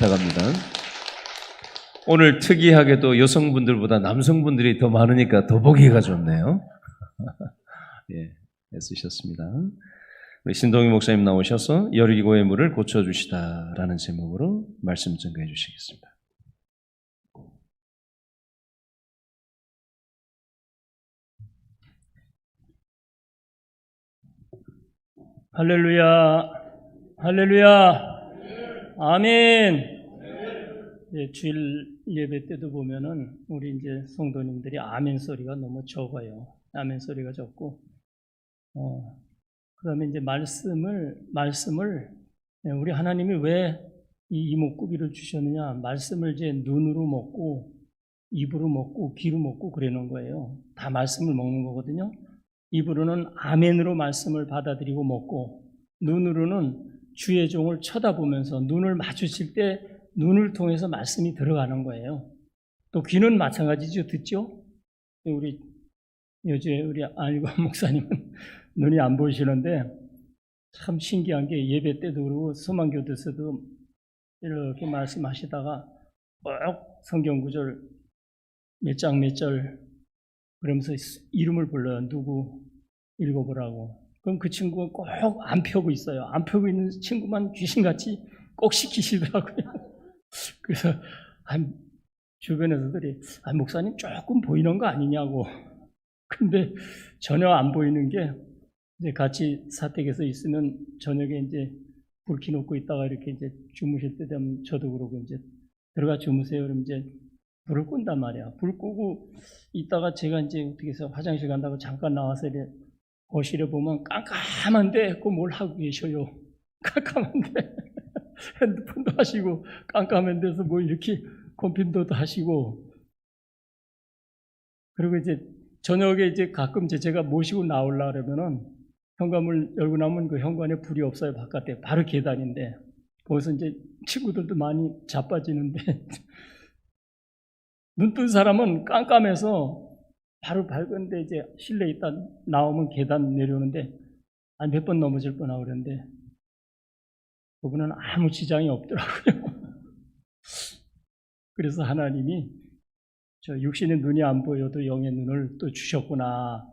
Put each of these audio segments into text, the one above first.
부탁합니다. 오늘 특이하게도 여성분들보다 남성분들이 더 많으니까 더 보기가 좋네요. 예, 애쓰셨습니다. 우리 신동희 목사님 나오셔서 여리고의 물을 고쳐주시다라는 제목으로 말씀 증거해 주시겠습니다. 할렐루야, 할렐루야, 아멘. 주일 예배 때도 보면은 우리 이제 성도님들이 아멘 소리가 너무 적어요. 아멘 소리가 적고, 그다음에 이제 말씀을 우리 하나님이 왜 이 이목구비를 주셨느냐? 말씀을 이제 눈으로 먹고 입으로 먹고 귀로 먹고 그러는 거예요. 다 말씀을 먹는 거거든요. 입으로는 아멘으로 말씀을 받아들이고 먹고, 눈으로는 주의 종을 쳐다보면서 눈을 마주칠 때 눈을 통해서 말씀이 들어가는 거예요. 또 귀는 마찬가지죠. 듣죠? 우리 안일관 목사님은 눈이 안 보이시는데 참 신기한 게 예배 때도 그러고 소망교도서도 이렇게 말씀하시다가 꼭 성경 구절 몇 장 몇 절 그러면서 이름을 불러요. 누구 읽어보라고. 그럼 그 친구가 꼭 안 펴고 있어요. 안 펴고 있는 친구만 귀신같이 꼭 시키시더라고요. 그래서 주변에서들이 목사님 조금 보이는 거 아니냐고. 근데 전혀 안 보이는 게 이제 같이 사택에서 있으면 저녁에 이제 불 켜놓고 있다가 이렇게 이제 주무실 때 되면 저도 그러고 이제 들어가 주무세요. 그러면 이제 불을 끈단 말이야. 불 끄고 있다가 제가 이제 어떻게 해서 화장실 간다고 잠깐 나와서 이제 거실에 보면 깜깜한데 그 뭘 하고 계셔요. 깜깜한데 핸드폰도 하시고 깜깜한 데서 뭐 이렇게 컴퓨터도 하시고, 그리고 이제 저녁에 이제 가끔 제가 모시고 나오려고 그러면은 현관문을 열고 나면 그 현관에 불이 없어요. 바깥에 바로 계단인데 거기서 이제 친구들도 많이 자빠지는데 눈 뜬 사람은 깜깜해서 바로 밝은데 이제 실내에 있다 나오면 계단 내려오는데 몇 번 넘어질 뻔하고 그러는데 그분은 아무 지장이 없더라고요. 그래서 하나님이 저 육신의 눈이 안 보여도 영의 눈을 또 주셨구나.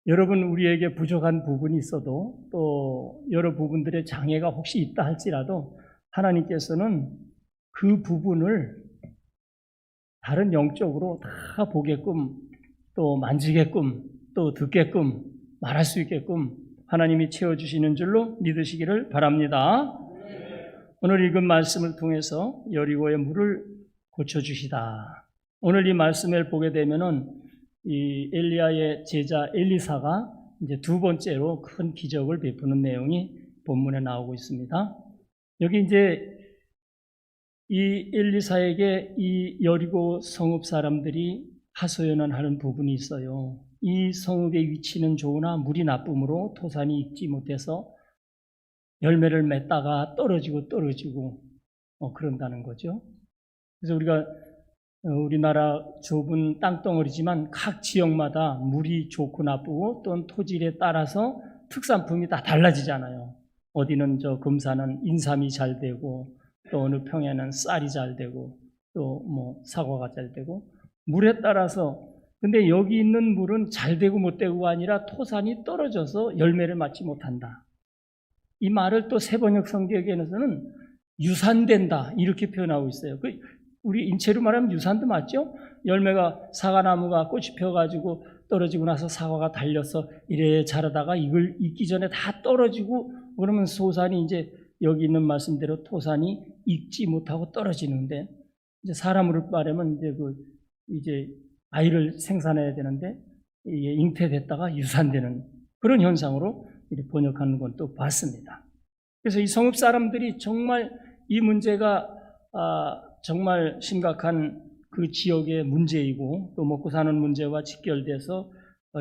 여러분, 우리에게 부족한 부분이 있어도 또 여러 부분들의 장애가 혹시 있다 할지라도 하나님께서는 그 부분을 다른 영적으로 다 보게끔 또 만지게끔 또 듣게끔 말할 수 있게끔 하나님이 채워주시는 줄로 믿으시기를 바랍니다. 오늘 읽은 말씀을 통해서 여리고의 물을 고쳐주시다. 오늘 이 말씀을 보게 되면은 이 엘리야의 제자 엘리사가 이제 두 번째로 큰 기적을 베푸는 내용이 본문에 나오고 있습니다. 여기 이제 이 엘리사에게 이 여리고 성읍 사람들이 하소연을 하는 부분이 있어요. 이 성읍의 위치는 좋으나 물이 나쁨으로 토산이 익지 못해서 열매를 맺다가 떨어지고 그런다는 거죠. 그래서 우리가 우리나라 좁은 땅덩어리지만 각 지역마다 물이 좋고 나쁘고 또는 토질에 따라서 특산품이 다 달라지잖아요. 어디는 금산은 인삼이 잘 되고 또 어느 평에는 쌀이 잘 되고 또 뭐 사과가 잘 되고 물에 따라서. 근데 여기 있는 물은 잘 되고 못 되고가 아니라 토산이 떨어져서 열매를 맺지 못한다. 이 말을 또 세번역 성경에서는 유산된다 이렇게 표현하고 있어요. 우리 인체로 말하면 유산도 맞죠? 열매가 사과나무가 꽃이 펴가지고 떨어지고 나서 사과가 달려서 이래 자라다가 이걸 익기 전에 다 떨어지고 그러면 소산이 이제 여기 있는 말씀대로 토산이 익지 못하고 떨어지는데, 이제 사람으로 말하면 이제 아이를 생산해야 되는데 이게 잉태됐다가 유산되는 그런 현상으로 이렇게 번역하는 건 또 봤습니다. 그래서 이 성읍 사람들이 정말 이 문제가 정말 심각한 그 지역의 문제이고 또 먹고 사는 문제와 직결돼서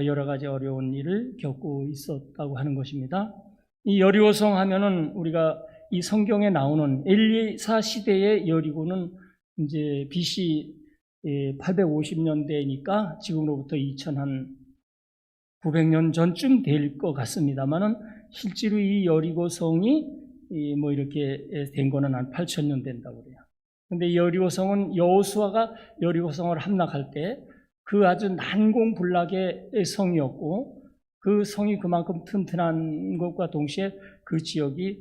여러 가지 어려운 일을 겪고 있었다고 하는 것입니다. 이 여리고성 하면은 우리가 이 성경에 나오는 엘리사 시대의 여리고는 이제 BC 850년대니까 지금으로부터 900년 전쯤 될 것 같습니다만은 실제로 이 여리고성이 뭐 이렇게 된 거는 한 8,000년 된다고 그래요. 근데 여리고성은 여호수아가 여리고성을 함락할 때 그 아주 난공불락의 성이었고 그 성이 그만큼 튼튼한 것과 동시에 그 지역이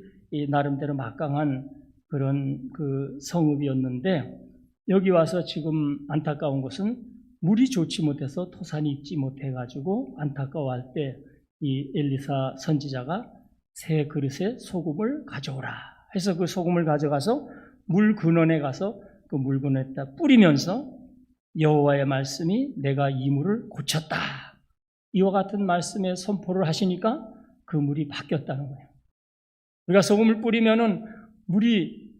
나름대로 막강한 그런 그 성읍이었는데 여기 와서 지금 안타까운 것은 물이 좋지 못해서 토산이 익지 못해가지고 안타까워할 때 이 엘리사 선지자가 새 그릇에 소금을 가져오라 해서 그 소금을 가져가서 물 근원에 가서 그 물 근원에다 뿌리면서 여호와의 말씀이 내가 이 물을 고쳤다. 이와 같은 말씀에 선포를 하시니까 그 물이 바뀌었다는 거예요. 우리가 소금을 뿌리면은 물이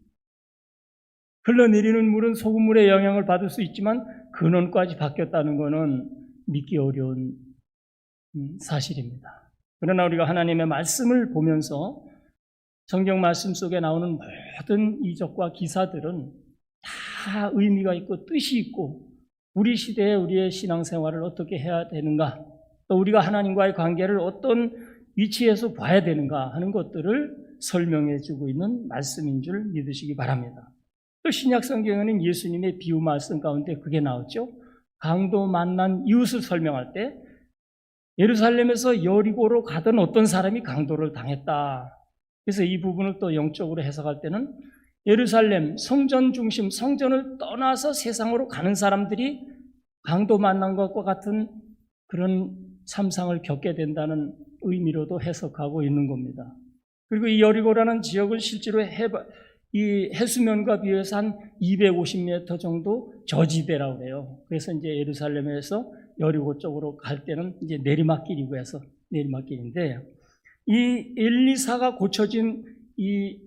흘러내리는 물은 소금물의 영향을 받을 수 있지만 근원까지 바뀌었다는 것은 믿기 어려운 사실입니다. 그러나 우리가 하나님의 말씀을 보면서 성경 말씀 속에 나오는 모든 이적과 기사들은 다 의미가 있고 뜻이 있고 우리 시대에 우리의 신앙생활을 어떻게 해야 되는가 또 우리가 하나님과의 관계를 어떤 위치에서 봐야 되는가 하는 것들을 설명해 주고 있는 말씀인 줄 믿으시기 바랍니다. 또 신약 성경에는 예수님의 비유 말씀 가운데 그게 나왔죠. 강도 만난 이웃을 설명할 때 예루살렘에서 여리고로 가던 어떤 사람이 강도를 당했다. 그래서 이 부분을 또 영적으로 해석할 때는 예루살렘 성전 중심 성전을 떠나서 세상으로 가는 사람들이 강도 만난 것과 같은 그런 참상을 겪게 된다는 의미로도 해석하고 있는 겁니다. 그리고 이 여리고라는 지역은 실제로 이 해수면과 비교해서 한 250m 정도 저지대라고 해요. 그래서 이제 예루살렘에서 여리고 쪽으로 갈 때는 이제 내리막길이고 해서 내리막길인데 이 엘리사가 고쳐진 이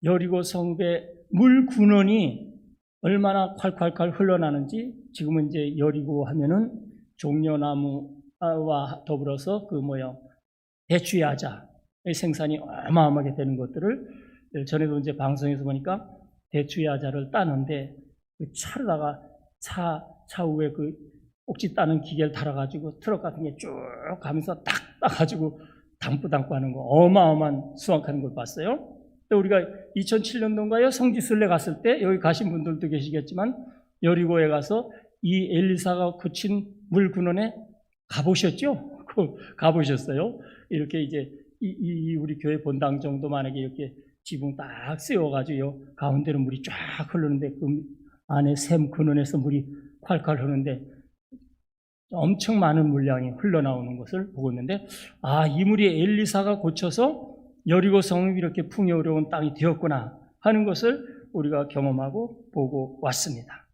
여리고 성읍의 물 근원이 얼마나 콸콸콸 흘러나는지 지금은 이제 여리고 하면은 종려나무와 더불어서 대추야자의 생산이 어마어마하게 되는 것들을 전에도 이제 방송에서 보니까 대추야자를 따는데 차로다가 차 위에 그 꼭지 따는 기계를 달아가지고 트럭 같은 게 쭉 가면서 딱 따가지고 담고 하는 거 어마어마한 수확하는 걸 봤어요. 또 우리가 2007년도인가요? 성지순례 갔을 때 여기 가신 분들도 계시겠지만 여리고에 가서 이 엘리사가 고친 물 근원에 가보셨죠? 가보셨어요? 이렇게 이제 우리 교회 본당 정도 만약에 이렇게 지붕 딱 세워가지고 가운데로 물이 쫙 흐르는데 그 안에 샘 근원에서 물이 콸콸 흐르는데 엄청 많은 물량이 흘러나오는 것을 보고 있는데 이 물이 엘리사가 고쳐서 여리고 성읍이 이렇게 풍요로운 땅이 되었구나 하는 것을 우리가 경험하고 보고 왔습니다.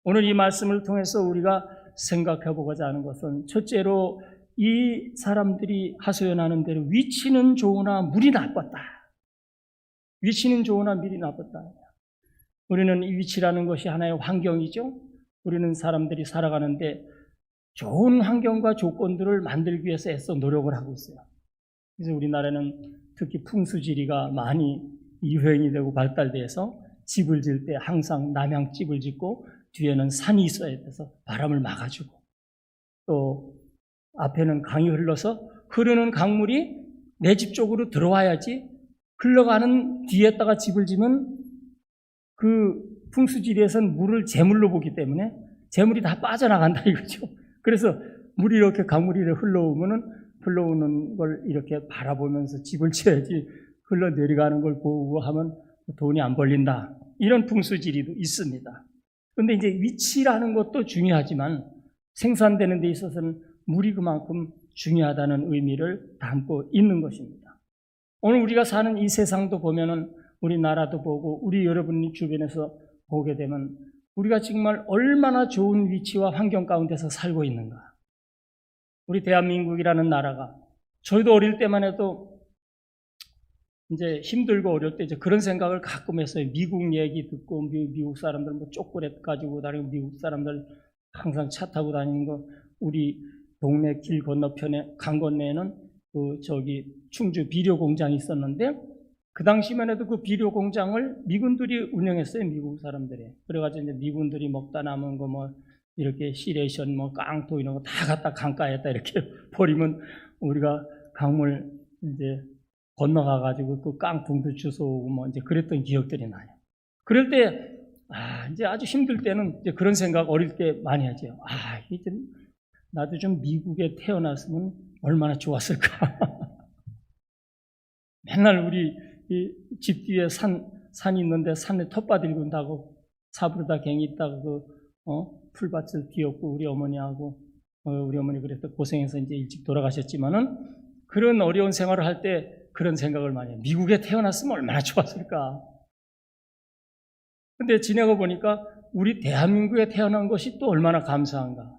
오늘 이 말씀을 통해서 우리가 생각해 보고자 하는 것은 첫째로 이 사람들이 하소연하는 대로 위치는 좋으나 물이 나빴다. 위치는 좋으나 물이 나빴다. 우리는 이 위치라는 것이 하나의 환경이죠. 우리는 사람들이 살아가는데 좋은 환경과 조건들을 만들기 위해서 애써 노력을 하고 있어요. 그래서 우리나라는 특히 풍수지리가 많이 유행이 되고 발달돼서 집을 지을 때 항상 남향집을 짓고 뒤에는 산이 있어야 돼서 바람을 막아주고 또 앞에는 강이 흘러서 흐르는 강물이 내 집 쪽으로 들어와야지 흘러가는 뒤에다가 집을 지면 그 풍수지리에서는 물을 재물로 보기 때문에 재물이 다 빠져나간다 이거죠. 그래서 물이 이렇게 강물이 흘러오는 걸 이렇게 바라보면서 집을 지어야지 흘러내려가는 걸 보고 하면 돈이 안 벌린다. 이런 풍수지리도 있습니다. 그런데 이제 위치라는 것도 중요하지만 생산되는 데 있어서는 물이 그만큼 중요하다는 의미를 담고 있는 것입니다. 오늘 우리가 사는 이 세상도 보면은 우리나라도 보고 우리 여러분이 주변에서 보게 되면 우리가 정말 얼마나 좋은 위치와 환경 가운데서 살고 있는가. 우리 대한민국이라는 나라가 저희도 어릴 때만 해도 이제 힘들고 어려울 때 이제 그런 생각을 가끔 했어요. 미국 얘기 듣고 미국 사람들 초콜릿 가지고 다니고 미국 사람들 항상 차 타고 다니는 거 우리 동네 길 건너편에 강 건너에는 충주 비료 공장이 있었는데 그 당시만 해도 그 비료 공장을 미군들이 운영했어요. 미국 사람들이. 그래가지고 이제 미군들이 먹다 남은 거 이렇게 시레이션 깡토 이런 거 다 갖다 강가에다 이렇게 버리면 우리가 강물 이제 건너가가지고 그 깡통도 주워오고 이제 그랬던 기억들이 나요. 그럴 때 이제 아주 힘들 때는 이제 그런 생각 어릴 때 많이 하죠. 이제 나도 좀 미국에 태어났으면 얼마나 좋았을까. 맨날 우리 집 뒤에 산이 있는데 산에 텃밭 일군다고 사부르다 갱이 있다고 풀밭을 뒤엎고 우리 어머니하고 우리 어머니 그래서 고생해서 이제 일찍 돌아가셨지만은 그런 어려운 생활을 할 때 그런 생각을 많이 해요. 미국에 태어났으면 얼마나 좋았을까. 근데 지내고 보니까 우리 대한민국에 태어난 것이 또 얼마나 감사한가.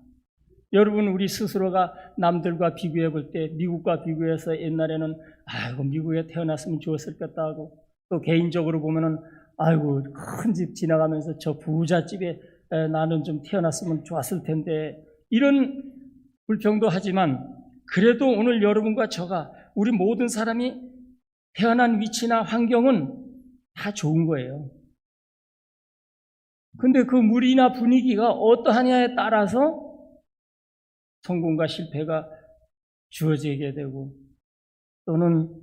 여러분, 우리 스스로가 남들과 비교해 볼 때 미국과 비교해서 옛날에는 미국에 태어났으면 좋았을 것다 하고, 또 개인적으로 보면은 큰 집 지나가면서 저 부잣집에 나는 좀 태어났으면 좋았을 텐데, 이런 불평도 하지만 그래도 오늘 여러분과 저가 우리 모든 사람이 태어난 위치나 환경은 다 좋은 거예요. 근데 그 물이나 분위기가 어떠하냐에 따라서 성공과 실패가 주어지게 되고, 또는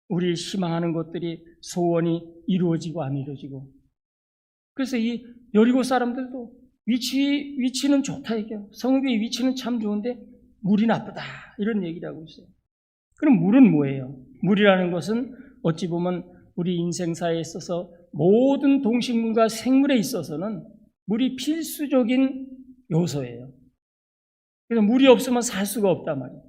우리 희망하는 것들이 소원이 이루어지고 안 이루어지고. 그래서 이 여리고 사람들도 위치는 좋다 얘기해요. 성읍의 위치는 참 좋은데 물이 나쁘다 이런 얘기를 하고 있어요. 그럼 물은 뭐예요? 물이라는 것은 어찌 보면 우리 인생사에 있어서 모든 동식물과 생물에 있어서는 물이 필수적인 요소예요. 그래서 물이 없으면 살 수가 없단 말이에요.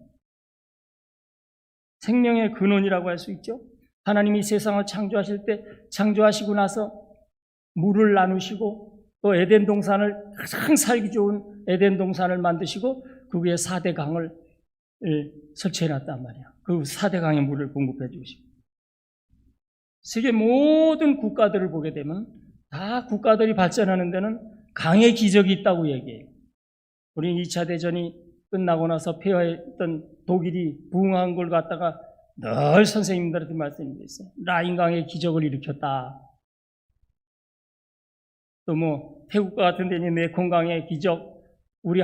생명의 근원이라고 할 수 있죠. 하나님이 세상을 창조하실 때 창조하시고 나서 물을 나누시고 또 에덴 동산을 가장 살기 좋은 에덴 동산을 만드시고 그 위에 4대 강을 설치해 놨단 말이에요. 그 4대 강의 물을 공급해 주시고, 세계 모든 국가들을 보게 되면 다 국가들이 발전하는 데는 강의 기적이 있다고 얘기해요. 우리는 2차 대전이 끝나고 나서 폐허했던 독일이 부흥한 걸 갖다가 늘 선생님들한테 말씀드렸어요. 라인강의 기적을 일으켰다. 또 태국과 같은 데는 메콩강의 기적, 우리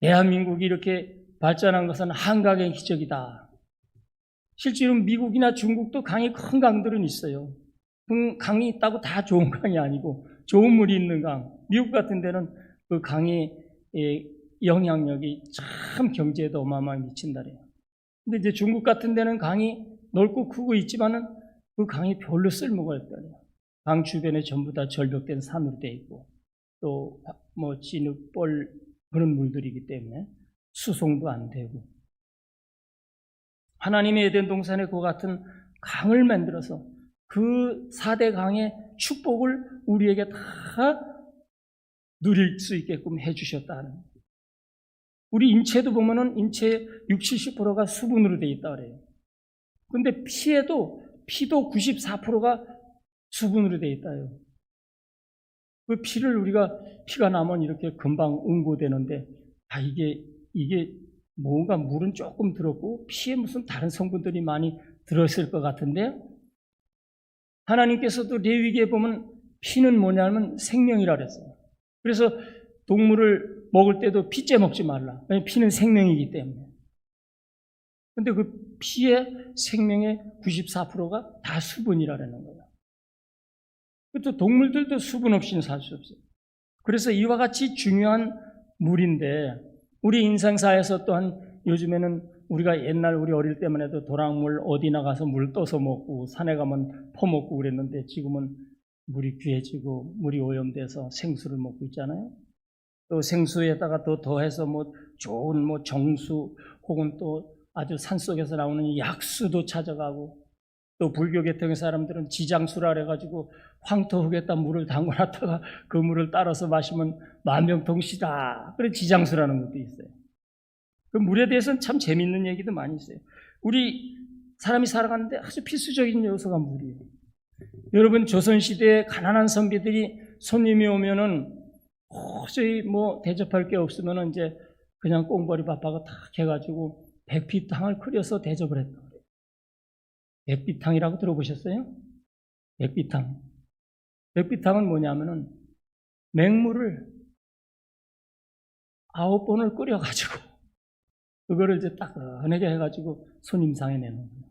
대한민국이 이렇게 발전한 것은 한강의 기적이다. 실제로 미국이나 중국도 강이 큰 강들은 있어요. 강이 있다고 다 좋은 강이 아니고 좋은 물이 있는 강. 미국 같은 데는 그 강의 영향력이 참 경제에도 어마어마하게 미친다 그래요. 근데 이제 중국 같은 데는 강이 넓고 크고 있지만은 그 강이 별로 쓸모가 없다 그래요. 강 주변에 전부 다 절벽된 산으로 돼 있고 또 진흙, 뻘 그런 물들이기 때문에 수송도 안 되고, 하나님의 에덴 동산에 그 같은 강을 만들어서 그 4대 강의 축복을 우리에게 다 누릴 수 있게끔 해주셨다는. 우리 인체도 보면은 인체의 60, 70%가 수분으로 되어 있다 그래요. 근데 피도 94%가 수분으로 되어 있다요. 그 피가 나면 이렇게 금방 응고되는데, 이게 뭔가 물은 조금 들었고 피에 무슨 다른 성분들이 많이 들었을 것 같은데, 하나님께서도 레위기에 보면 피는 뭐냐면 생명이라 그랬어요. 그래서 동물을 먹을 때도 피째 먹지 말라. 왜냐하면 피는 생명이기 때문에. 근데 그 피의 생명의 94%가 다 수분이라는 거예요. 또 동물들도 수분 없이는 살 수 없어요. 그래서 이와 같이 중요한 물인데, 우리 인생사에서 또한 요즘에는 우리가 옛날 우리 어릴 때만 해도 도랑물 어디 나가서 물 떠서 먹고 산에 가면 퍼먹고 그랬는데, 지금은 물이 귀해지고 물이 오염돼서 생수를 먹고 있잖아요. 또 생수에다가 또 더해서 좋은 정수 혹은 또 아주 산속에서 나오는 약수도 찾아가고, 또 불교 계통의 사람들은 지장수라 그래가지고 황토흙에다 물을 담궈놨다가 그 물을 따라서 마시면 만병통치다. 그래 지장수라는 것도 있어요. 그 물에 대해서는 참 재밌는 얘기도 많이 있어요. 우리 사람이 살아가는데 아주 필수적인 요소가 물이에요. 여러분, 조선시대에 가난한 선비들이 손님이 오면은 도저히 대접할 게 없으면은 이제 그냥 꽁보리 밥하고 탁 해가지고 백피탕을 끓여서 대접을 했다 그래요. 백비탕이라고 들어보셨어요? 백비탕. 백비탕은 뭐냐면은 맹물을 9번을 끓여가지고 그거를 이제 따끈하게 해가지고 손님상에 내놓는 거예요.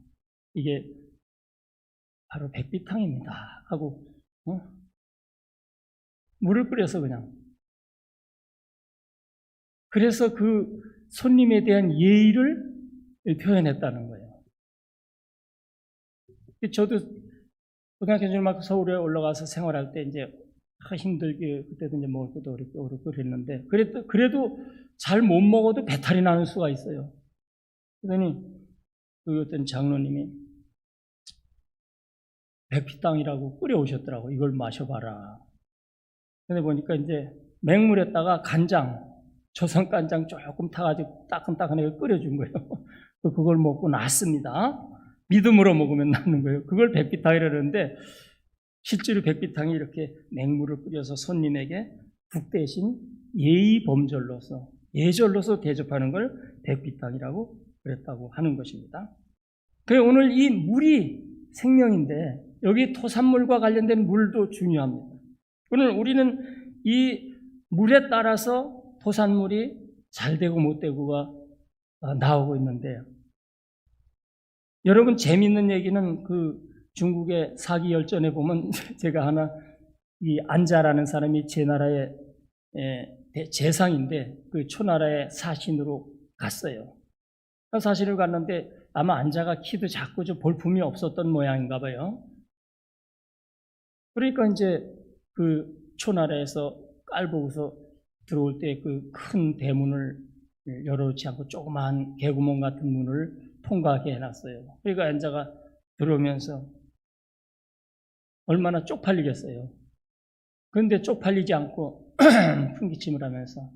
이게 바로 백비탕입니다 하고 물을 끓여서 그냥. 그래서 그 손님에 대한 예의를 표현했다는 거예요. 저도 고등학교 졸업하고 서울에 올라가서 생활할 때 이제 힘들게 그때도 이제 먹을 것도 어렵고 그랬는데 그래도 잘 못 먹어도 배탈이 나는 수가 있어요. 그러더니 그 어떤 장로님이 백피탕이라고 끓여오셨더라고. 이걸 마셔봐라. 근데 보니까 이제 맹물에다가 간장, 조선 간장 조금 타가지고 따끈따끈하게 끓여준 거예요. 그걸 먹고 낫습니다. 믿음으로 먹으면 낫는 거예요. 그걸 백비탕이라 그러는데 실제로 백비탕이 이렇게 맹물을 끓여서 손님에게 국 대신 예의범절로서 예절로서 대접하는 걸 백비탕이라고 그랬다고 하는 것입니다. 그래서 오늘 이 물이 생명인데 여기 토산물과 관련된 물도 중요합니다. 오늘 우리는 이 물에 따라서 토산물이 잘 되고 못 되고가 나오고 있는데 여러분 재미있는 얘기는 그 중국의 사기열전에 보면 제가 하나 이 안자라는 사람이 제 나라의 재상인데 그 초나라의 사신으로 갔어요. 사신을 갔는데 아마 안자가 키도 작고 좀 볼품이 없었던 모양인가 봐요. 그러니까 이제 그 초나라에서 깔보고서 들어올 때 그 큰 대문을 열어놓지 않고 조그마한 개구멍 같은 문을 통과하게 해놨어요. 그러니까 안자가 들어오면서 얼마나 쪽팔리겠어요. 그런데 쪽팔리지 않고 풍기침을 하면서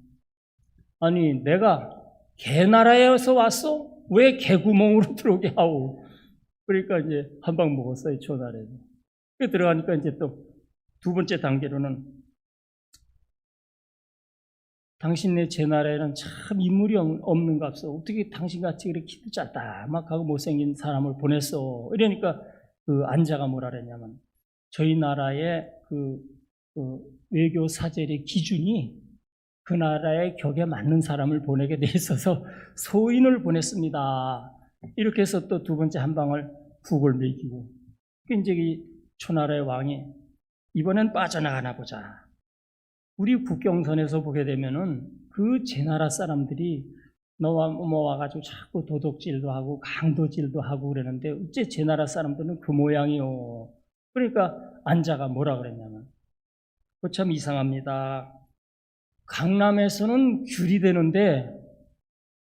아니 내가 개나라에서 왔어? 왜 개구멍으로 들어오게 하오? 그러니까 이제 한 방 먹었어요. 초나라에서. 들어가니까 이제 또 두 번째 단계로는 당신네 제 나라에는 참 인물이 없는갑소. 어떻게 당신같이 이렇게 키도 짧다막하고 못생긴 사람을 보냈어. 이러니까 그 안자가 뭐라 그랬냐면 저희 나라의 그 외교 사절의 기준이 그 나라의 격에 맞는 사람을 보내게 돼 있어서 소인을 보냈습니다. 이렇게 해서 또 두 번째 한 방을 국을 먹이고 이제 이 초나라의 왕이 이번엔 빠져나가나 보자. 우리 국경선에서 보게 되면은 그 제 나라 사람들이 너와 뭐 와가지고 자꾸 도둑질도 하고 강도질도 하고 그러는데 어째 제 나라 사람들은 그 모양이요. 그러니까 안자가 뭐라 그랬냐면 그거 참 이상합니다. 강남에서는 귤이 되는데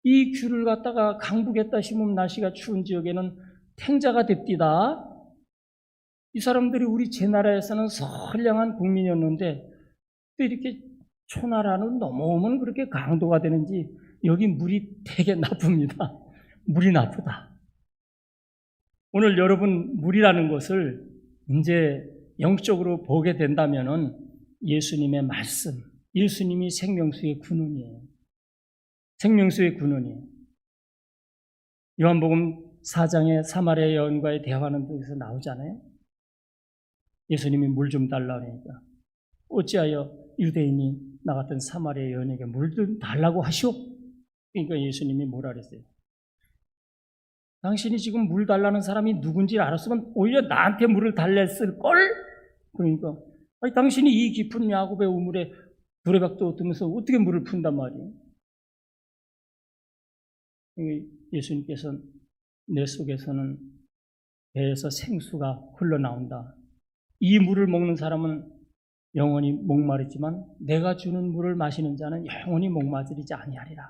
이 귤을 갖다가 강북에다 심으면 날씨가 추운 지역에는 탱자가 됩디다. 이 사람들이 우리 제 나라에서는 선량한 국민이었는데 또 이렇게 초나라는 넘어오면 그렇게 강도가 되는지 여기 물이 되게 나쁩니다. 물이 나쁘다. 오늘 여러분 물이라는 것을 이제 영적으로 보게 된다면은 예수님의 말씀, 예수님이 생명수의 근원이에요. 생명수의 근원이에요. 요한복음 4장에 사마리아 여인과의 대화하는 데서 나오잖아요. 예수님이 물 좀 달라 그러니까 어찌하여 유대인이 나 같은 사마리아 여인에게 물 좀 달라고 하시오? 그러니까 예수님이 뭐라 그랬어요? 당신이 지금 물 달라는 사람이 누군지 알았으면 오히려 나한테 물을 달랬을걸? 그러니까 아니, 당신이 이 깊은 야곱의 우물에 두레박도 얻으면서 어떻게 물을 푼단 말이에요? 예수님께서는 내 속에서는 배에서 생수가 흘러나온다. 이 물을 먹는 사람은 영원히 목마르지만 내가 주는 물을 마시는 자는 영원히 목마르지 아니하리라.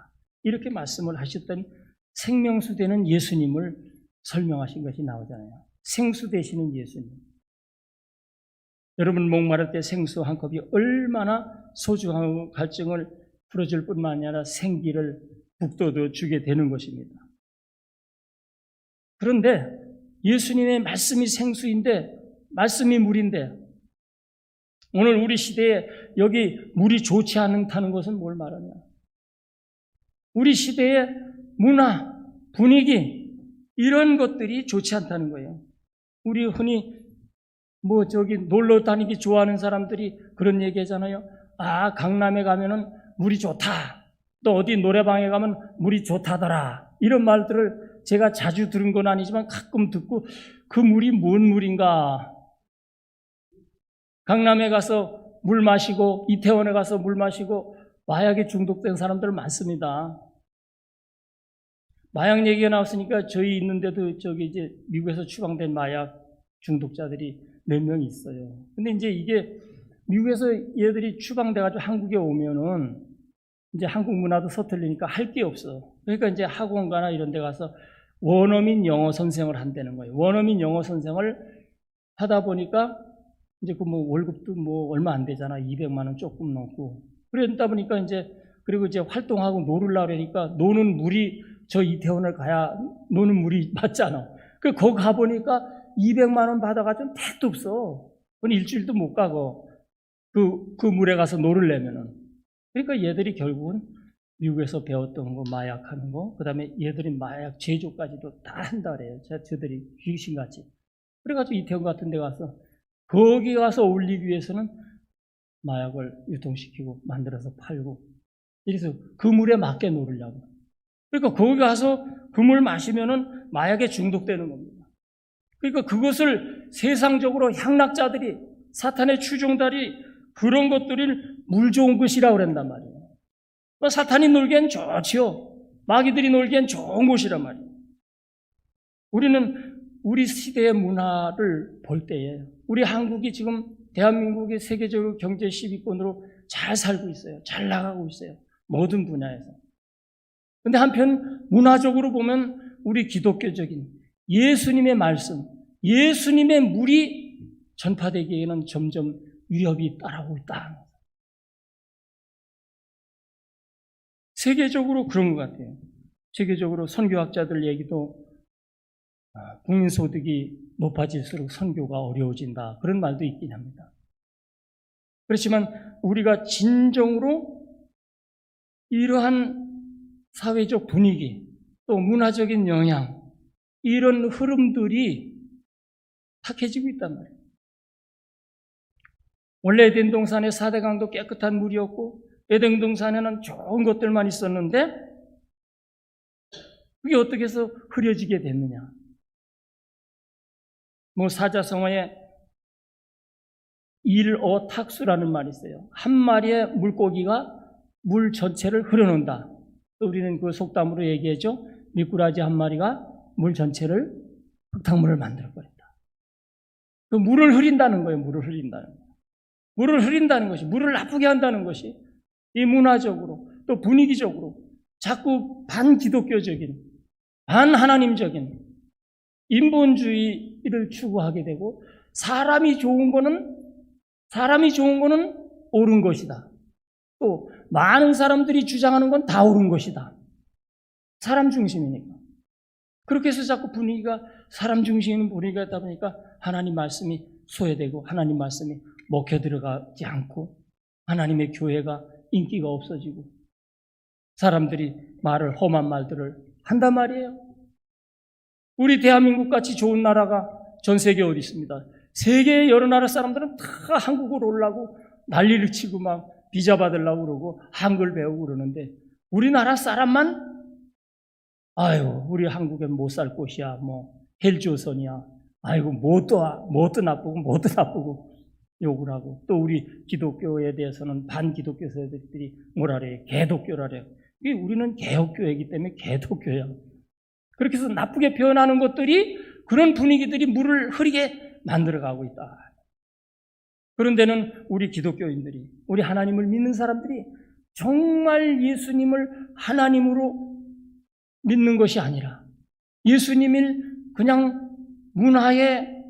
이렇게 말씀을 하셨던 생명수 되는 예수님을 설명하신 것이 나오잖아요. 생수 되시는 예수님. 여러분 목마를 때 생수 한 컵이 얼마나 소중한 갈증을 풀어줄 뿐만 아니라 생기를 북돋워 주게 되는 것입니다. 그런데 예수님의 말씀이 생수인데 말씀이 물인데 오늘 우리 시대에 여기 물이 좋지 않다는 것은 뭘 말하냐? 우리 시대의 문화, 분위기 이런 것들이 좋지 않다는 거예요. 우리 흔히 놀러 다니기 좋아하는 사람들이 그런 얘기 하잖아요. 아, 강남에 가면은 물이 좋다. 또 어디 노래방에 가면 물이 좋다더라. 이런 말들을 제가 자주 들은 건 아니지만 가끔 듣고 그 물이 뭔 물인가? 강남에 가서 물 마시고 이태원에 가서 물 마시고 마약에 중독된 사람들 많습니다. 마약 얘기가 나왔으니까 저희 있는데도 저기 이제 미국에서 추방된 마약 중독자들이 몇 명 있어요. 근데 이제 이게 미국에서 얘들이 추방돼가지고 한국에 오면은 이제 한국 문화도 서툴리니까 할 게 없어. 그러니까 이제 학원가나 이런 데 가서 원어민 영어 선생을 한다는 거예요. 원어민 영어 선생을 하다 보니까 이제 그 뭐 월급도 뭐 얼마 안 되잖아. 200만 원 조금 넘고. 그러다 보니까 이제 그리고 이제 활동하고 놀으려고 그러니까 노는 물이 저 이태원을 가야 노는 물이 맞잖아. 그 거기 가보니까 200만 원 받아가지고 택도 없어. 그건 일주일도 못 가고 그 물에 가서 놀으려면은. 그러니까 얘들이 결국은 미국에서 배웠던 거 마약하는 거, 그 다음에 얘들이 마약 제조까지도 다 한다 그래요. 저들이 귀신같이. 그래가지고 이태원 같은 데 가서 거기 가서 올리기 위해서는 마약을 유통시키고 만들어서 팔고 이래서 그 물에 맞게 놀으려고. 그러니까 거기 가서 그 물 마시면은 마약에 중독되는 겁니다. 그러니까 그것을 세상적으로 향락자들이 사탄의 추종자들이 그런 것들을 물 좋은 것이라고 그런단 말이에요. 사탄이 놀기엔 좋지요. 마귀들이 놀기엔 좋은 곳이란 말이에요. 우리는 우리 시대의 문화를 볼 때에 우리 한국이 지금 대한민국이 세계적으로 경제 10위권으로 잘 살고 있어요. 잘 나가고 있어요. 모든 분야에서. 근데 한편 문화적으로 보면 우리 기독교적인 예수님의 말씀, 예수님의 물이 전파되기에는 점점 위협이 따라오고 있다. 세계적으로 그런 것 같아요. 세계적으로 선교학자들 얘기도 국민소득이 높아질수록 선교가 어려워진다. 그런 말도 있긴 합니다. 그렇지만 우리가 진정으로 이러한 사회적 분위기, 또 문화적인 영향, 이런 흐름들이 탁해지고 있단 말이에요. 원래 에덴 동산의 4대 강도 깨끗한 물이었고 에덴 동산에는 좋은 것들만 있었는데 그게 어떻게 해서 흐려지게 됐느냐. 뭐 사자성어에 일어탁수라는 말이 있어요. 한 마리의 물고기가 물 전체를 흐려놓는다. 또 우리는 그 속담으로 얘기하죠. 미꾸라지 한 마리가 물 전체를 흙탕물을 만들어버린다. 그 물을 흐린다는 거예요. 물을 흐린다는 거예요. 물을 흐린다는 것이, 물을 나쁘게 한다는 것이 이 문화적으로 또 분위기적으로 자꾸 반기독교적인, 반하나님적인 인본주의를 추구하게 되고 사람이 좋은 거는 옳은 것이다. 또 많은 사람들이 주장하는 건 다 옳은 것이다. 사람 중심이니까. 그렇게 해서 자꾸 분위기가 사람 중심인 분위기가 있다 보니까 하나님 말씀이 소외되고 하나님 말씀이 먹혀 들어가지 않고 하나님의 교회가 인기가 없어지고 사람들이 험한 말들을 한단 말이에요. 우리 대한민국 같이 좋은 나라가 전 세계에 어디 있습니다. 세계의 여러 나라 사람들은 다 한국으로 오려고 난리를 치고 막 비자 받으려고 그러고 한글 배우고 그러는데 우리나라 사람만 우리 한국엔 못 살 곳이야. 헬조선이야. 뭣도 나쁘고 욕을 하고 또 우리 기독교에 대해서는 반기독교 세력들이 뭐라 그래? 개독교라 그래. 우리는 개혁교회이기 때문에 개독교야. 그렇게 해서 나쁘게 표현하는 것들이 그런 분위기들이 물을 흐리게 만들어가고 있다. 그런 데는 우리 기독교인들이, 우리 하나님을 믿는 사람들이 정말 예수님을 하나님으로 믿는 것이 아니라 예수님을 그냥 문화의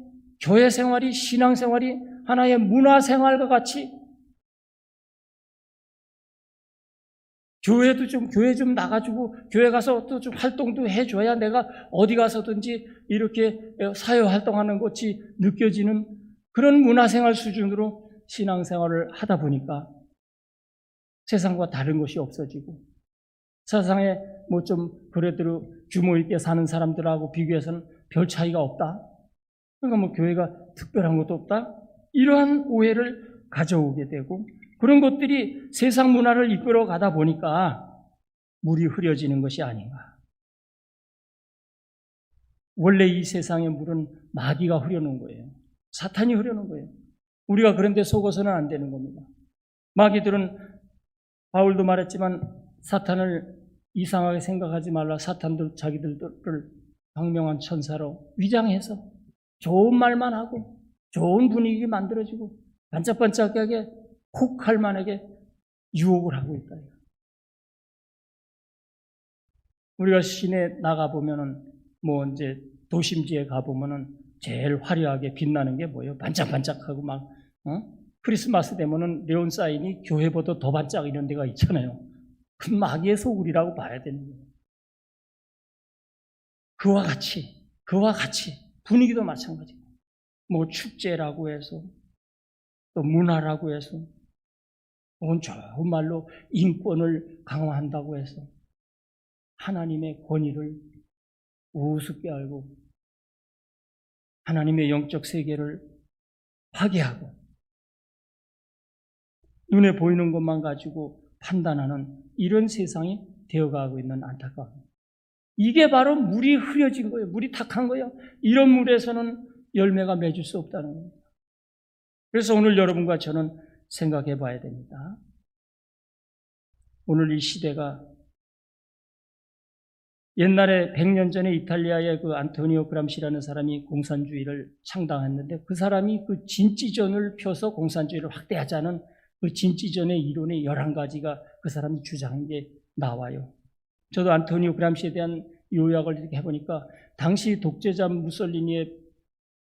교회 생활이, 신앙 생활이 하나의 문화 생활과 같이 교회 좀 나가지고 교회 가서 또 좀 활동도 해줘야 내가 어디 가서든지 이렇게 사회 활동하는 것이 느껴지는 그런 문화생활 수준으로 신앙생활을 하다 보니까 세상과 다른 것이 없어지고 세상에 좀 그래도 규모 있게 사는 사람들하고 비교해서는 별 차이가 없다. 그러니까 교회가 특별한 것도 없다. 이러한 오해를 가져오게 되고 그런 것들이 세상 문화를 이끌어 가다 보니까 물이 흐려지는 것이 아닌가. 원래 이 세상의 물은 마귀가 흐려놓은 거예요. 사탄이 흐려놓은 거예요. 우리가 그런데 속아서는 안 되는 겁니다. 마귀들은 바울도 말했지만 사탄을 이상하게 생각하지 말라. 사탄들 자기들을 광명한 천사로 위장해서 좋은 말만 하고 좋은 분위기 만들어주고 반짝반짝하게 혹할 만하게 유혹을 하고 있다. 우리가 시내 나가보면은 뭐 이제 도심지에 가보면은 제일 화려하게 빛나는 게 뭐예요? 반짝반짝하고 막 크리스마스 되면은 네온 사인이 교회보다 더 반짝 이런 데가 있잖아요. 그 마귀의 소굴이라고 봐야 되는 거예요. 그와 같이 분위기도 마찬가지고 뭐 축제라고 해서 또 문화라고 해서 혹은 좋은 말로 인권을 강화한다고 해서 하나님의 권위를 우습게 알고 하나님의 영적 세계를 파괴하고 눈에 보이는 것만 가지고 판단하는 이런 세상이 되어가고 있는 안타까움. 이게 바로 물이 흐려진 거예요. 물이 탁한 거예요. 이런 물에서는 열매가 맺을 수 없다는 거예요. 그래서 오늘 여러분과 저는 생각해 봐야 됩니다. 오늘 이 시대가 옛날에 100년 전에 이탈리아의 그 안토니오 그람시라는 사람이 공산주의를 창당했는데 그 사람이 그 진지전을 펴서 공산주의를 확대하자는 그 진지전의 이론의 11가지가 그 사람이 주장한 게 나와요. 저도 안토니오 그람시에 대한 요약을 이렇게 해보니까 당시 독재자 무솔리니에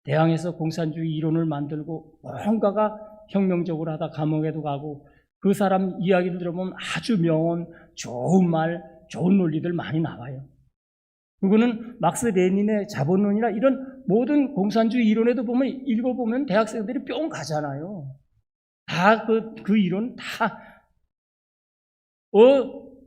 대항해서 공산주의 이론을 만들고 뭔가가 혁명적으로 하다 감옥에도 가고 그 사람 이야기를 들어보면 아주 명언, 좋은 말, 좋은 논리들 많이 나와요. 그거는 막스 레닌의 자본론이나 이런 모든 공산주의 이론에도 보면 읽어보면 대학생들이 뿅 가잖아요. 다 그 이론 다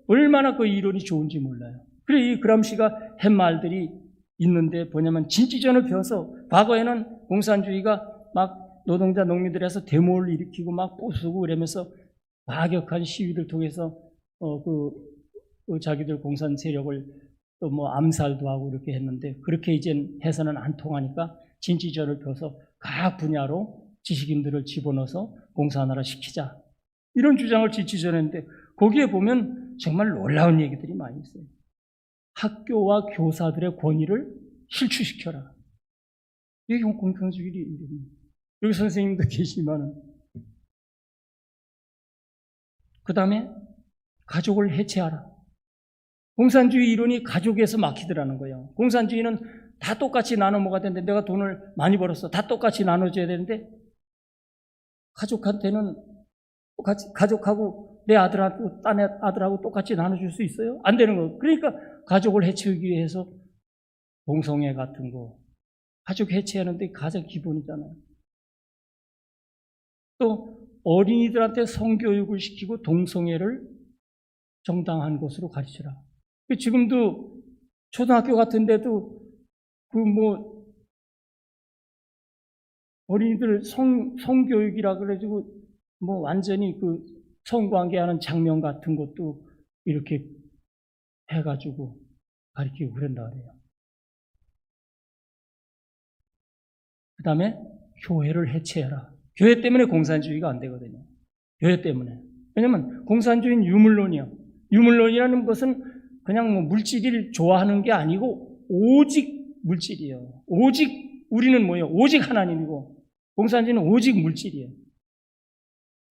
얼마나 그 이론이 좋은지 몰라요. 그래 이 그람시가 한 말들이 있는데 뭐냐면 진지전을 펴서 과거에는 공산주의가 막 노동자 농민들에서 데모를 일으키고 막 부수고 그러면서 과격한 시위를 통해서 자기들 공산 세력을 또 뭐 암살도 하고 이렇게 했는데 그렇게 이젠 해서는 안 통하니까 진지전을 펴서 각 분야로 지식인들을 집어넣어서 공산화를 시키자. 이런 주장을 진지전했는데 거기에 보면 정말 놀라운 얘기들이 많이 있어요. 학교와 교사들의 권위를 실추시켜라. 이게 공산주의 이름이에요. 여기 선생님도 계시지만은 그 다음에 가족을 해체하라. 공산주의 이론이 가족에서 막히더라는 거예요. 공산주의는 다 똑같이 나눠 먹어야 되는데 내가 돈을 많이 벌었어. 다 똑같이 나눠줘야 되는데 가족한테는 똑같이 가족하고 내 아들하고 딴 아들하고 똑같이 나눠줄 수 있어요? 안 되는 거예요. 그러니까 가족을 해치우기 위해서 동성애 같은 거 가족 해체하는데 가장 기본이잖아요. 또 어린이들한테 성교육을 시키고 동성애를 정당한 것으로 가르치라. 지금도 초등학교 같은 데도 어린이들 성교육이라 그래가지고 완전히 성관계하는 장면 같은 것도 이렇게 해가지고 가르치고 그런다 그래요. 그 다음에 교회를 해체해라. 교회 때문에 공산주의가 안 되거든요. 교회 때문에. 왜냐면 공산주의는 유물론이요. 유물론이라는 것은 그냥 물질을 좋아하는 게 아니고 오직 물질이에요. 오직 우리는 뭐예요? 오직 하나님이고 공산주의는 오직 물질이에요.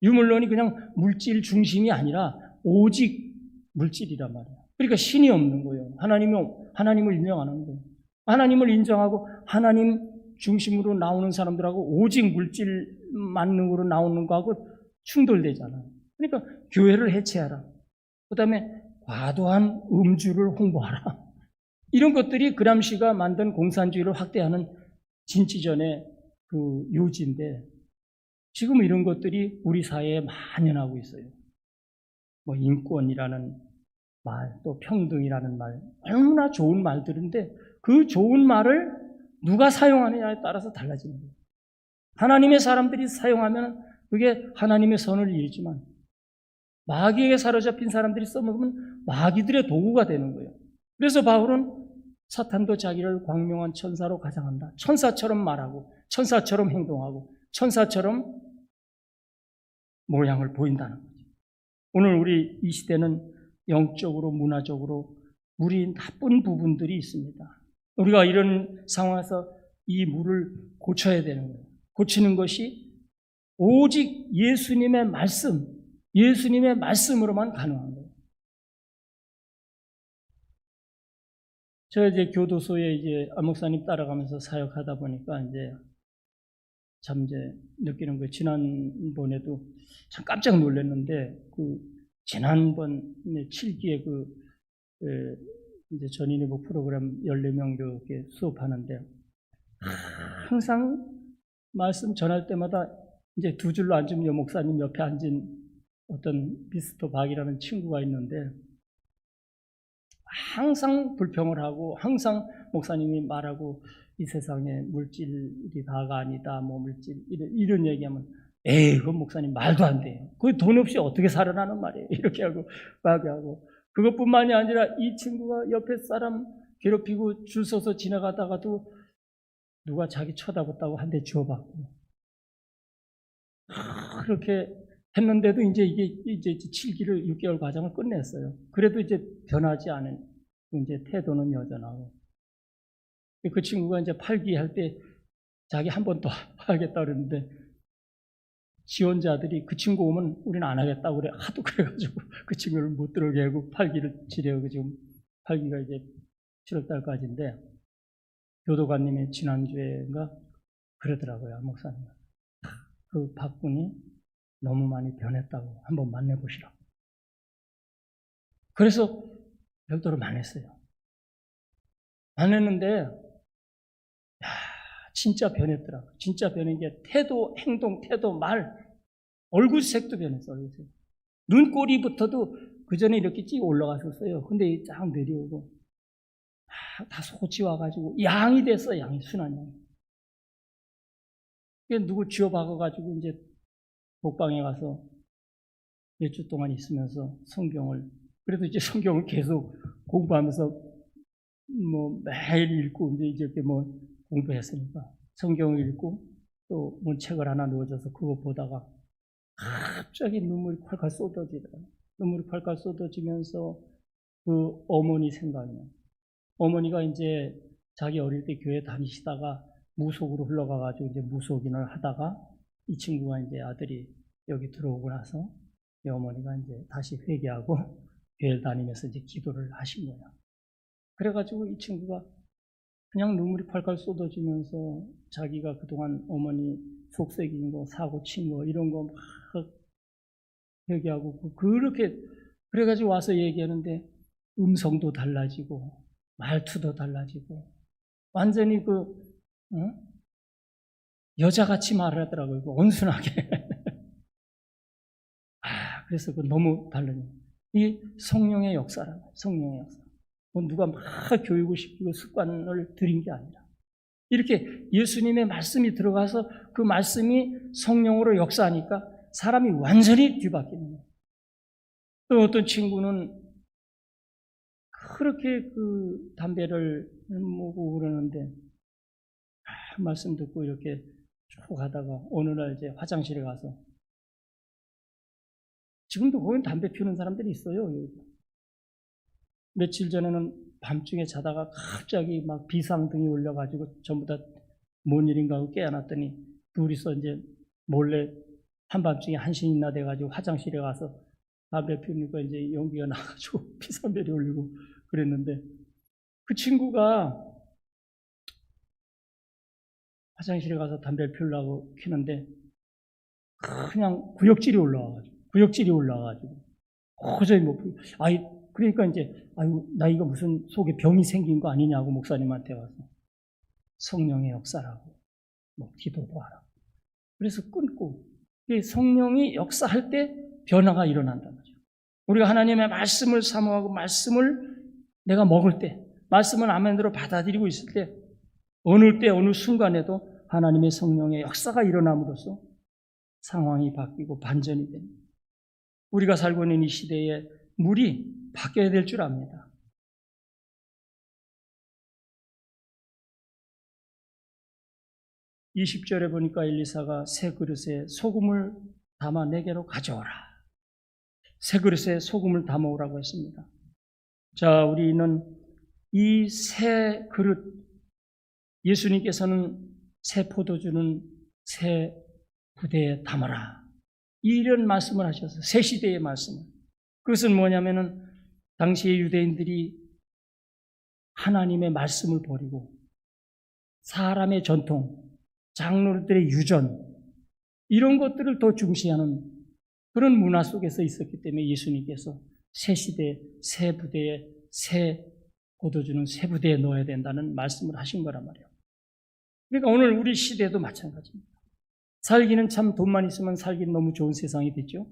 유물론이 그냥 물질 중심이 아니라 오직 물질이란 말이에요. 그러니까 신이 없는 거예요. 하나님을 인정 안 하는 거예요. 하나님을 인정하고 하나님 중심으로 나오는 사람들하고 오직 물질 만능으로 나오는 거하고 충돌되잖아요. 그러니까 교회를 해체하라. 그 다음에 과도한 음주를 홍보하라. 이런 것들이 그람시가 만든 공산주의를 확대하는 진지전의 요지인데 지금 이런 것들이 우리 사회에 만연하고 있어요. 인권이라는 말, 또 평등이라는 말, 얼마나 좋은 말들인데 그 좋은 말을 누가 사용하느냐에 따라서 달라지는 거예요. 하나님의 사람들이 사용하면 그게 하나님의 선을 이루지만 마귀에게 사로잡힌 사람들이 써먹으면 마귀들의 도구가 되는 거예요. 그래서 바울은 사탄도 자기를 광명한 천사로 가장한다. 천사처럼 말하고 천사처럼 행동하고 천사처럼 모양을 보인다는 거죠. 오늘 우리 이 시대는 영적으로 문화적으로 우리 나쁜 부분들이 있습니다. 우리가 이런 상황에서 이 물을 고쳐야 되는 거예요. 고치는 것이 오직 예수님의 말씀으로만 가능한 거예요. 저 이제 교도소에 이제 안 목사님 따라가면서 사역하다 보니까 참 느끼는 거 지난번에도 참 깜짝 놀랐는데 지난번 7기에 이제 전인의 복 프로그램 14명 이렇게 수업하는데 항상 말씀 전할 때마다 이제 두 줄로 앉으면 여 목사님 옆에 앉은 어떤 비스토 박이라는 친구가 있는데 항상 불평을 하고 항상 목사님이 말하고 이 세상에 물질이 다가 아니다 뭐 물질 이런 얘기하면 그건 목사님 말도 안 돼요. 그 돈 없이 어떻게 살아나는 말이에요. 이렇게 하고 막 하고 그것뿐만이 아니라 이 친구가 옆에 사람 괴롭히고 줄 서서 지나가다가도 누가 자기 쳐다봤다고 한 대 주워받고 그렇게 했는데도 이제 7기를 6개월 과정을 끝냈어요. 그래도 이제 변하지 않은 이제 태도는 여전하고 그 친구가 이제 8기 할 때 자기 한 번 더 하겠다 그랬는데 지원자들이 그 친구 오면 우리는 안 하겠다고 그래 하도 그래가지고 그 친구를 못 들어오게 하고 8기를 지내고 지금 8기가 이제 7월달까지인데 교도관님이 지난주에인가 그러더라고요. 목사님 그 박군이 너무 많이 변했다고 한번 만나보시라고. 그래서 별도로 만났어요. 만났는데 진짜 변했더라고요. 진짜 변한 게 태도, 행동, 태도, 말, 얼굴색도 변했어요. 얼굴색. 눈꼬리부터도 그 전에 이렇게 찌 올라갔었어요. 근데 쫙 내려오고 다 소치 와가지고 양이 됐어. 양이 순한 양이. 누구 쥐어박아가지고 이제 목방에 가서 몇 주 동안 있으면서 그래도 이제 성경을 계속 공부하면서 뭐 매일 읽고 이제 이렇게 뭐 공부했으니까 성경을 읽고 또 뭐 책을 하나 넣어줘서 그거 보다가 갑자기 눈물이 콸콸 쏟아지더라고요. 눈물이 콸콸 쏟아지면서 그 어머니 생각이 나요. 어머니가 이제 자기 어릴 때 교회 다니시다가 무속으로 흘러가가지고 이제 무속인을 하다가 이 친구가 이제 아들이 여기 들어오고 나서 이 어머니가 이제 다시 회개하고 교회를 다니면서 이제 기도를 하신 거예요. 그래가지고 이 친구가 그냥 눈물이 콸콸 쏟아지면서 자기가 그동안 어머니 속색인 거, 사고 친 거, 이런 거 막 회개하고 그렇게 그래가지고 와서 얘기하는데 음성도 달라지고 말투도 달라지고 완전히 여자같이 말하더라고요. 온순하게. 그래서 너무 다르네. 이 성령의 역사라는 거예요. 성령의 역사. 누가 막 교육을 시키고 습관을 들인 게 아니라 이렇게 예수님의 말씀이 들어가서 그 말씀이 성령으로 역사하니까 사람이 완전히 뒤바뀌는 거예요. 또 어떤 친구는 그렇게 담배를 먹고 그러는데 말씀 듣고 이렇게 쭉 가다가 어느 날 이제 화장실에 가서 지금도 거기 담배 피우는 사람들이 있어요. 며칠 전에는 밤중에 자다가 갑자기 막 비상등이 올려가지고 전부 다 뭔 일인가 하고 깨어났더니 둘이서 이제 몰래 한밤중에 한신이나 돼가지고 화장실에 가서 담배 피우니까 이제 연기가 나가지고 피선별이 올리고 그랬는데 그 친구가 화장실에 가서 담배를 피우려고 피는데 그냥 구역질이 올라와가지고 도저히 못 피우. 그러니까 이제 나 이거 무슨 속에 병이 생긴 거 아니냐고 목사님한테 와서 성령의 역사라고 뭐 기도도 하라고. 그래서 끊고 성령이 역사할 때 변화가 일어난다는 거죠. 우리가 하나님의 말씀을 사모하고 말씀을 내가 먹을 때 말씀을 아멘으로 받아들이고 있을 때 어느 때 어느 순간에도 하나님의 성령의 역사가 일어남으로써 상황이 바뀌고 반전이 됩니다. 우리가 살고 있는 이 시대에 물이 바뀌어야 될 줄 압니다. 20절에 보니까 엘리사가 새 그릇에 소금을 담아 내게로 가져오라. 새 그릇에 소금을 담아오라고 했습니다. 자, 우리는 이 새 그릇, 예수님께서는 새 포도주는 새 부대에 담아라. 이런 말씀을 하셨어요. 새 시대의 말씀을. 그것은 뭐냐면은 당시의 유대인들이 하나님의 말씀을 버리고 사람의 전통, 장로들의 유전, 이런 것들을 더 중시하는 그런 문화 속에서 있었기 때문에 예수님께서 새 시대, 새 부대에 새 포도주는 새 부대에 넣어야 된다는 말씀을 하신 거란 말이에요. 그러니까 오늘 우리 시대도 마찬가지입니다. 살기는 참 돈만 있으면 살기는 너무 좋은 세상이 됐죠.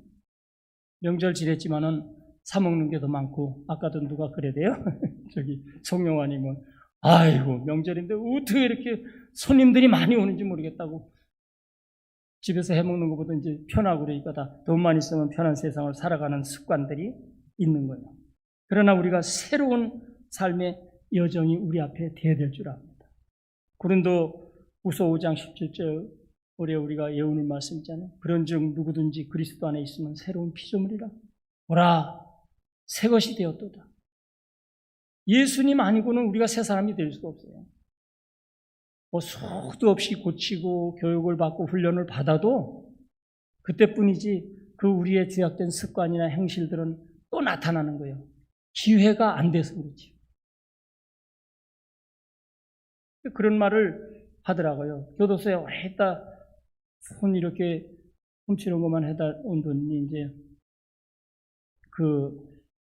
명절 지냈지만은 사 먹는 게 더 많고, 아까도 누가 그래대요? 저기 송영환이 뭐, 아이고 명절인데 어떻게 이렇게 손님들이 많이 오는지 모르겠다고 집에서 해 먹는 것보다 이제 편하고 그러니까 다 돈만 있으면 편한 세상을 살아가는 습관들이 있는 거예요. 그러나 우리가 새로운 삶의 여정이 우리 앞에 되어야 될 줄 압니다. 고린도후서 5장 17절 올해 우리가 외우는 말씀 있잖아요. 그런즉 누구든지 그리스도 안에 있으면 새로운 피조물이라. 보라, 새 것이 되었도다. 예수님 아니고는 우리가 새 사람이 될 수가 없어요. 뭐 수도 없이 고치고 교육을 받고 훈련을 받아도 그때뿐이지 그 우리의 죄악된 습관이나 행실들은 또 나타나는 거예요. 기회가 안 돼서 그렇지. 그런 말을 하더라고요. 교도소에 오래 있다 손 이렇게 훔치는 것만 해다 온 돈이 이제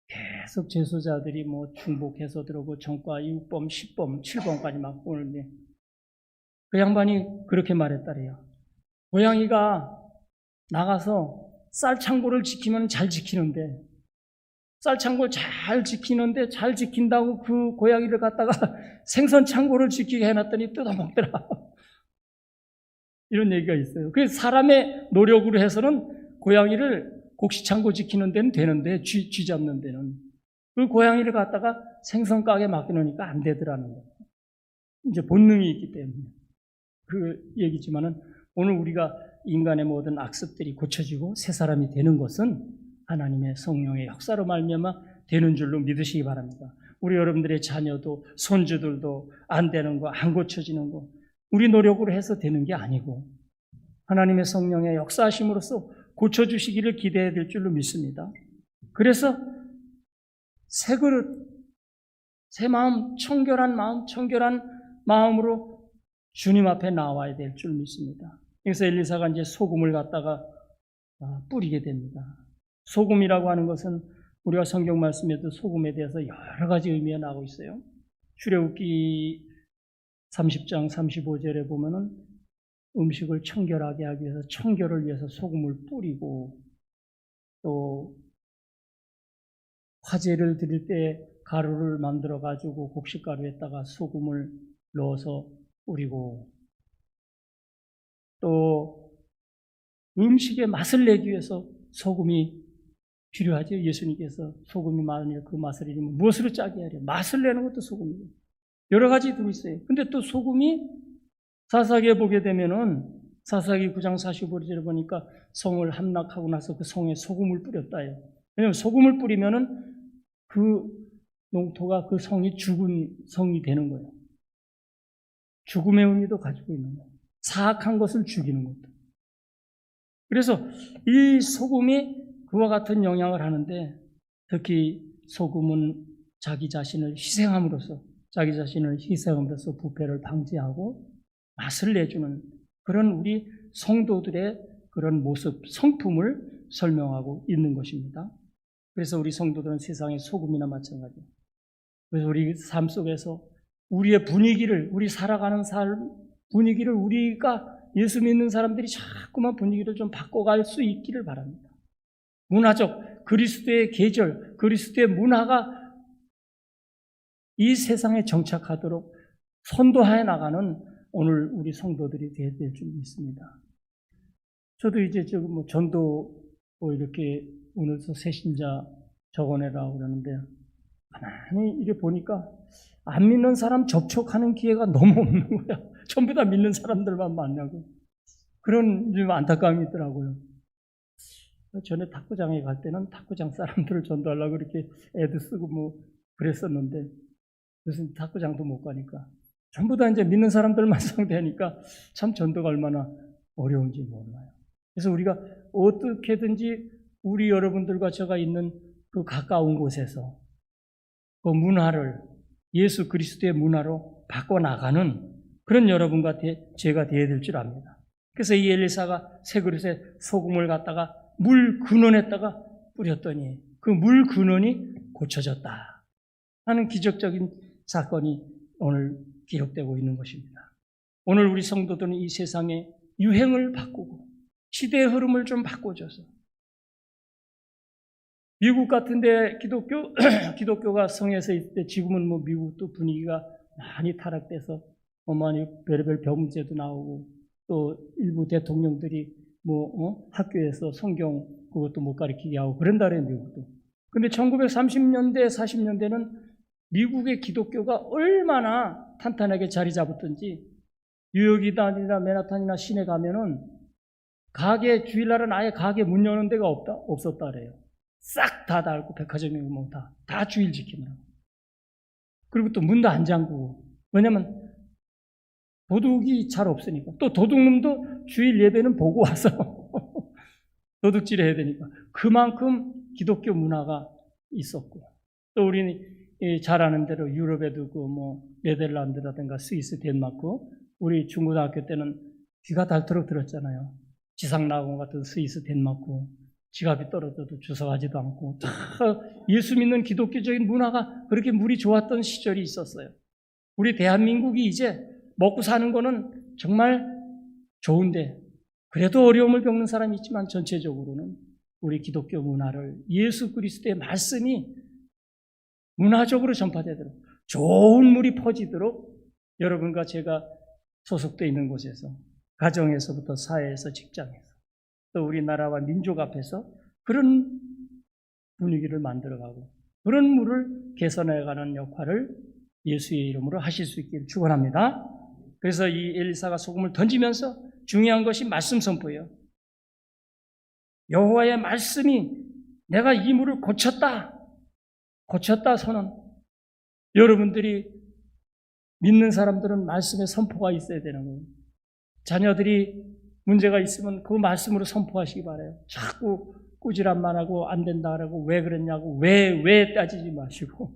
계속 재소자들이 뭐 중복해서 들어오고 전과 6범, 10범, 7범까지 막 오는데 그 양반이 그렇게 말했다래요. 고양이가 나가서 쌀창고를 지키면 잘 지키는데 쌀창고를 잘 지키는데 잘 지킨다고 그 고양이를 갖다가 생선창고를 지키게 해놨더니 뜯어먹더라. 이런 얘기가 있어요. 그래서 사람의 노력으로 해서는 고양이를 곡식창고 지키는 데는 되는데 쥐 잡는 데는 그 고양이를 갖다가 생선 가게 맡겨놓으니까 안 되더라는 거예요. 이제 본능이 있기 때문에 그 얘기지만은 오늘 우리가 인간의 모든 악습들이 고쳐지고 새 사람이 되는 것은 하나님의 성령의 역사로 말미암아 되는 줄로 믿으시기 바랍니다. 우리 여러분들의 자녀도 손주들도 안 되는 거, 안 고쳐지는 거 우리 노력으로 해서 되는 게 아니고 하나님의 성령의 역사하심으로써 고쳐주시기를 기대해야 될 줄로 믿습니다. 그래서 새 그릇, 새 마음, 청결한 마음으로 주님 앞에 나와야 될 줄 믿습니다. 그래서 엘리사가 이제 소금을 갖다가 뿌리게 됩니다. 소금이라고 하는 것은 우리가 성경 말씀에도 소금에 대해서 여러 가지 의미가 나오고 있어요. 출애굽기 30장 35절에 보면은 음식을 청결하게 하기 위해서 청결을 위해서 소금을 뿌리고 또 화제를 드릴 때 가루를 만들어 가지고 곡식가루에다가 소금을 넣어서 뿌리고 또 음식의 맛을 내기 위해서 소금이 필요하죠. 예수님께서 소금이 만일 그 맛을 잃으면 무엇으로 짜게 하려? 맛을 내는 것도 소금이에요. 여러 가지 들어있어요. 근데 또 소금이 사사기에 보게 되면은 사사기 9장 45절에 보니까 성을 함락하고 나서 그 성에 소금을 뿌렸다요. 왜냐하면 소금을 뿌리면은 그 농토가 그 성이 죽은 성이 되는 거예요. 죽음의 의미도 가지고 있는 거예요. 사악한 것을 죽이는 것도. 그래서 이 소금이 그와 같은 영향을 하는데 특히 소금은 자기 자신을 희생함으로써 부패를 방지하고 맛을 내주는 그런 우리 성도들의 그런 모습, 성품을 설명하고 있는 것입니다. 그래서 우리 성도들은 세상의 소금이나 마찬가지예요. 그래서 우리 삶 속에서 우리의 분위기를, 우리 살아가는 삶 분위기를 우리가 예수 믿는 사람들이 자꾸만 분위기를 좀 바꿔갈 수 있기를 바랍니다. 문화적, 그리스도의 계절, 그리스도의 문화가 이 세상에 정착하도록 선도하여 나가는 오늘 우리 성도들이 되어야 될 줄 믿습니다. 저도 이제 전도 이렇게 오늘서 새신자 적어내라고 그러는데 가만히 이렇게 보니까 안 믿는 사람 접촉하는 기회가 너무 없는 거야. 전부 다 믿는 사람들만 만나고 그런 좀 안타까움이 있더라고요. 전에 탁구장에 갈 때는 탁구장 사람들을 전도하려고 이렇게 애도 쓰고 뭐 그랬었는데 무슨 탁구장도 못 가니까 전부 다 이제 믿는 사람들만 상대하니까 참 전도가 얼마나 어려운지 몰라요. 그래서 우리가 어떻게든지 우리 여러분들과 제가 있는 그 가까운 곳에서 그 문화를 예수 그리스도의 문화로 바꿔나가는 그런 여러분과 제가 되어야 될 줄 압니다. 그래서 이 엘리사가 새 그릇에 소금을 갖다가 물 근원에다가 뿌렸더니 그 물 근원이 고쳐졌다 하는 기적적인 사건이 오늘 기록되고 있는 것입니다. 오늘 우리 성도들은 이 세상의 유행을 바꾸고 시대의 흐름을 좀 바꿔줘서 미국 같은데 기독교가 성에서 있을 때 지금은 뭐 미국도 분위기가 많이 타락돼서 많이 별의별 범죄도 나오고 또 일부 대통령들이 학교에서 성경 그것도 못 가르치게 하고 그런다래요, 미국도. 근데 1930년대, 40년대는 미국의 기독교가 얼마나 탄탄하게 자리 잡았던지 뉴욕이나 맨하탄이나 시내 가면은 주일날은 아예 가게 문 여는 데가 없었다 그래요. 싹 다 닫고 백화점에 보면 다 주일 지키느라고. 그리고 또 문도 안 잠그고. 왜냐면 도둑이 잘 없으니까. 또 도둑놈도 주일 예배는 보고 와서 도둑질 해야 되니까. 그만큼 기독교 문화가 있었고. 또 우리는 잘 아는 대로 유럽에도 네덜란드라든가 스위스, 덴마크, 우리 중고등학교 때는 귀가 닳도록 들었잖아요. 지상낙원 같은 스위스, 덴마크. 지갑이 떨어져도 주워가지도 않고 다 예수 믿는 기독교적인 문화가 그렇게 물이 좋았던 시절이 있었어요. 우리 대한민국이 이제 먹고 사는 거는 정말 좋은데 그래도 어려움을 겪는 사람이 있지만 전체적으로는 우리 기독교 문화를 예수 그리스도의 말씀이 문화적으로 전파되도록 좋은 물이 퍼지도록 여러분과 제가 소속되어 있는 곳에서 가정에서부터 사회에서 직장에서 또 우리나라와 민족 앞에서 그런 분위기를 만들어가고 그런 물을 개선해가는 역할을 예수의 이름으로 하실 수 있기를 축원합니다. 그래서 이 엘리사가 소금을 던지면서 중요한 것이 말씀 선포예요. 여호와의 말씀이 내가 이 물을 고쳤다 선언. 여러분들이 믿는 사람들은 말씀의 선포가 있어야 되는 거예요. 자녀들이 문제가 있으면 그 말씀으로 선포하시기 바라요. 자꾸 꾸지람만 하고 안 된다라고 왜 그랬냐고 왜 따지지 마시고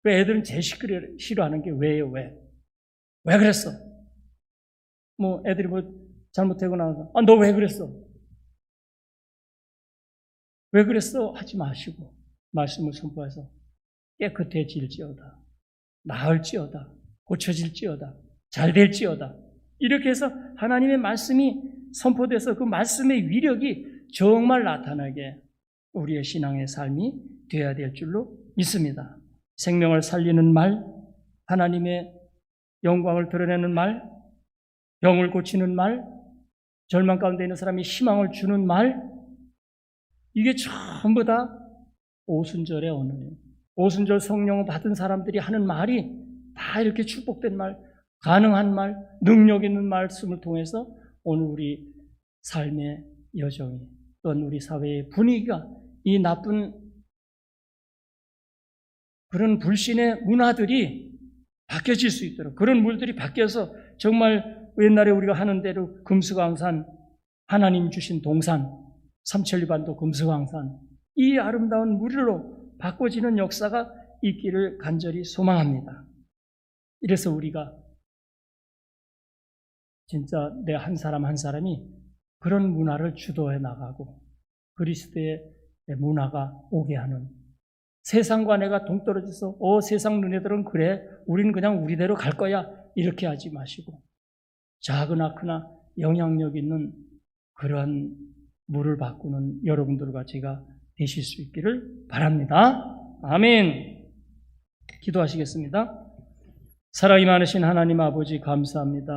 왜 애들은 제일 싫어하는 게 왜요 왜 그랬어? 애들이 잘못하고 나서 너 왜 그랬어? 왜 그랬어? 하지 마시고 말씀을 선포해서 깨끗해질지어다 나을지어다 고쳐질지어다 잘될지어다 이렇게 해서 하나님의 말씀이 선포돼서 그 말씀의 위력이 정말 나타나게 우리의 신앙의 삶이 되어야 될 줄로 믿습니다. 생명을 살리는 말, 하나님의 영광을 드러내는 말, 병을 고치는 말, 절망 가운데 있는 사람이 희망을 주는 말, 이게 전부 다 오순절의 언어예요. 오순절 성령을 받은 사람들이 하는 말이 다 이렇게 축복된 말, 가능한 말, 능력 있는 말씀을 통해서 오늘 우리 삶의 여정이 또는 우리 사회의 분위기가 이 나쁜 그런 불신의 문화들이 바뀌어질 수 있도록 그런 물들이 바뀌어서 정말 옛날에 우리가 하는 대로 금수강산 하나님 주신 동산 삼천리반도 금수강산 이 아름다운 물로 바꿔지는 역사가 있기를 간절히 소망합니다. 이래서 우리가 진짜 내 한 사람 한 사람이 그런 문화를 주도해 나가고 그리스도의 문화가 오게 하는 세상과 내가 동떨어져서 세상 너네들은 그래 우리는 그냥 우리대로 갈 거야 이렇게 하지 마시고 작으나 크나 영향력 있는 그러한 물을 바꾸는 여러분들과 제가 되실 수 있기를 바랍니다. 아멘. 기도하시겠습니다. 사랑이 많으신 하나님 아버지 감사합니다.